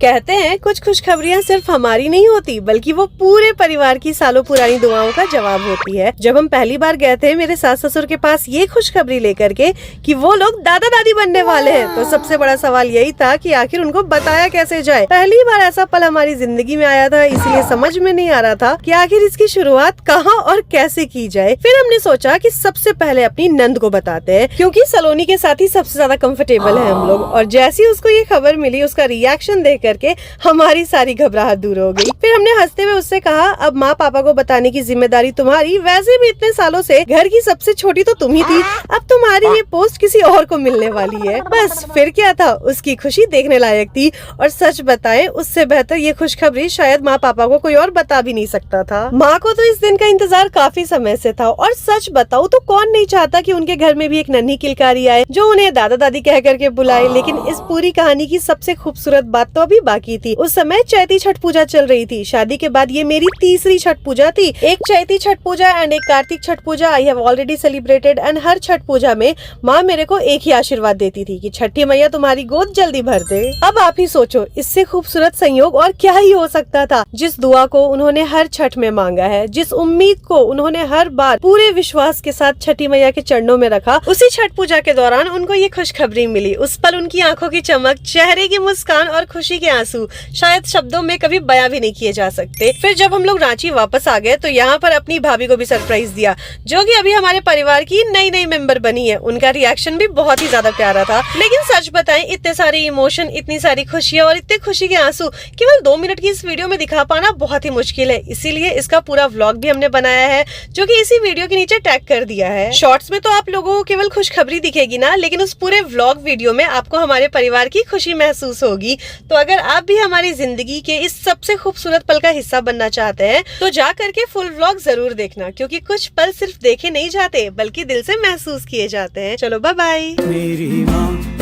कहते हैं कुछ खुशखबरियाँ सिर्फ हमारी नहीं होती बल्कि वो पूरे परिवार की सालों पुरानी दुआओं का जवाब होती है। जब हम पहली बार गए थे मेरे सास ससुर के पास ये खुशखबरी लेकर के कि वो लोग दादा दादी बनने वाले हैं, तो सबसे बड़ा सवाल यही था कि आखिर उनको बताया कैसे जाए। पहली बार ऐसा पल हमारी जिंदगी में आया था, इसलिए समझ में नहीं आ रहा था कि आखिर इसकी शुरुआत कहाँ और कैसे की जाए। फिर हमने सोचा कि सबसे पहले अपनी नंद को बताते हैं, क्योंकि सलोनी के साथ ही सबसे ज्यादा कंफर्टेबल है हम लोग। और जैसे ही उसको ये खबर मिली, उसका रिएक्शन देख करके हमारी सारी घबराहट दूर हो गई। फिर हमने हंसते हुए उससे कहा, अब माँ पापा को बताने की जिम्मेदारी तुम्हारी, वैसे भी इतने सालों से घर की सबसे छोटी तो तुम ही थी, अब तुम्हारी ये पोस्ट किसी और को मिलने वाली है। बस फिर क्या था, उसकी खुशी देखने लायक थी। और सच बताएं, उससे बेहतर ये खुशखबरी शायद माँ पापा को कोई और बता भी नहीं सकता था। माँ को तो इस दिन का इंतजार काफी समय से था, और सच बताऊं तो कौन नहीं चाहता कि उनके घर में भी एक नन्ही किलकारी आए जो उन्हें दादा दादी कह करके बुलाए। लेकिन इस पूरी कहानी की सबसे खूबसूरत बात तो अभी बाकी थी। उस समय चैती छठ पूजा चल रही थी। शादी के बाद ये मेरी तीसरी छठ पूजा थी। एक चैती छठ पूजा एंड एक Kartik Chhath Puja I have already celebrated, and हर छठ पूजा में माँ मेरे को एक ही आशीर्वाद देती थी कि छठी मैया तुम्हारी गोद जल्दी भर दे। अब आप ही सोचो, इससे खूबसूरत संयोग और क्या ही हो सकता था। जिस दुआ को उन्होंने हर छठ में मांगा है, जिस उम्मीद को उन्होंने हर बार पूरे विश्वास के साथ छठी मैया के चरणों में रखा, उसी छठ पूजा के दौरान उनको ये खुशखबरी मिली। उस पल उनकी आंखों की चमक, चेहरे की मुस्कान और खुशी के आंसू शायद शब्दों में कभी बयां भी नहीं किए जा सकते। फिर जब हम लोग रांची वापस आ गए तो यहाँ पर अपनी भाभी को भी सरप्राइज दिया, जो कि अभी हमारे परिवार की नई नई मेंबर बनी है। उनका रिएक्शन भी बहुत ही ज्यादा प्यारा था। लेकिन सच बताएं, इतने सारे इमोशन, इतनी सारी खुशियाँ और इतने खुशी के आंसू केवल 2 मिनट की इस वीडियो में दिखा पाना बहुत ही मुश्किल है। इसीलिए इसका पूरा व्लॉग भी हमने बनाया है, जो कि इसी वीडियो के नीचे टैग कर दिया है। शॉर्ट्स में तो आप लोगों को केवल खुशखबरी दिखेगी ना, लेकिन उस पूरे व्लॉग वीडियो में आपको हमारे परिवार की खुशी महसूस होगी। तो अगर आप भी हमारी जिंदगी के इस सबसे खूबसूरत पल का हिस्सा बनना चाहते हैं तो जा करके फुल व्लॉग जरूर देखना, क्योंकि कुछ पल सिर्फ देखे नहीं जाते बल्कि दिल से महसूस किए जाते हैं। चलो बाय बाय।